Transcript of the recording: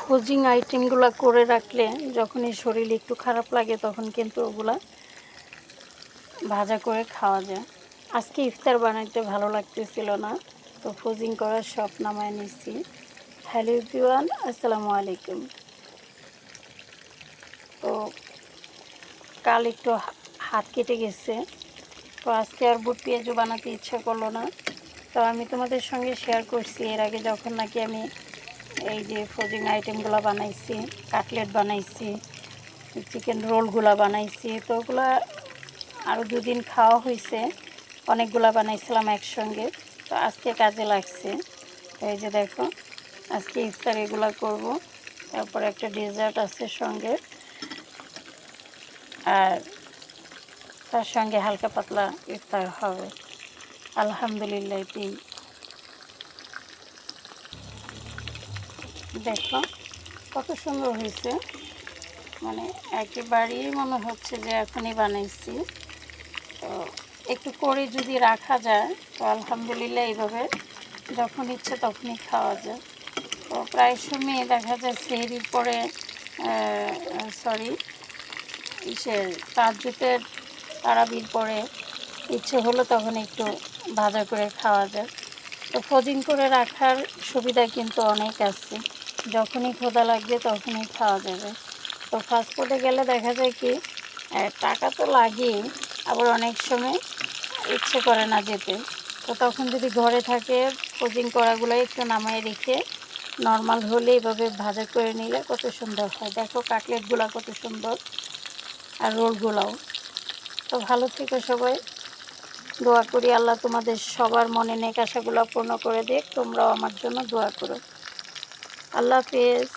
ফ্রোজিং আইটেমগুলো করে রাখলে যখনই শরীর একটু খারাপ লাগে তখন কিন্তু ওগুলা ভাজা করে খাওয়া যায়। আজকে ইফতার বানাইতে ভালো লাগতেছিল না, তো ফ্রোজিং করার সব নামায় নিচ্ছি। হ্যালো এভরিওয়ান, আসসালামু আলাইকুম। তো কাল একটু হাত কেটে গেছে, তো আজকে আর বুট পেঁয়াজও বানাতে ইচ্ছা করলো না। তো আমি তোমাদের সঙ্গে শেয়ার করছি এর আগে যখন নাকি আমি এই যে ফ্রোজিং আইটেমগুলো বানাইছি, কাটলেট বানাইছি, চিকেন রোলগুলো বানাইছি, তো ওগুলা আরও দুদিন খাওয়া হয়েছে, অনেকগুলো বানাইছিলাম একসঙ্গে। তো আজকে কাজে লাগছে। এই যে দেখো, আজকে ইফতার এগুলো করবো, তারপরে একটা ডেজার্ট আছে সঙ্গে, আর তার সঙ্গে হালকা পাতলা ইফতার হবে। আলহামদুলিল্লাহ। দেখো কত সুন্দর হয়েছে, মানে একেবারেই মনে হচ্ছে যে এখনই বানাইছি। তো একটু করে যদি রাখা যায় তো আলহামদুলিল্লাহ এইভাবে যখন ইচ্ছে তখনই খাওয়া যায়। তো প্রায় সময় দেখা যায় সেহরির পরে তাহাজ্জুদের তারাবির পরে ইচ্ছে হলো তখন একটু ভাজা করে খাওয়া যায়। তো ফ্রোজিং করে রাখার সুবিধা কিন্তু অনেক আছে, যখনই ক্ষুধা লাগবে তখনই খাওয়া যাবে। তো ফাস্টফুডে গেলে দেখা যায় কি টাকা তো লাগেই, আবার অনেক সময় ইচ্ছে করে না যেতে। তো তখন যদি ঘরে থাকে ফ্রোজিং করাগুলো একটু নামায় রেখে নর্মাল হলে এভাবে ভাজা করে নিলে কত সুন্দর হয়। দেখো কাটলেটগুলো কত সুন্দর, আর রোলগুলোও। তো ভালো থেকো সবাই, দোয়া করি আল্লাহ তোমাদের সবার মনে নেক আশাগুলো পূর্ণ করে দেখ। তোমরাও আমার জন্য দোয়া করো। আল্লাহ হাফেজ।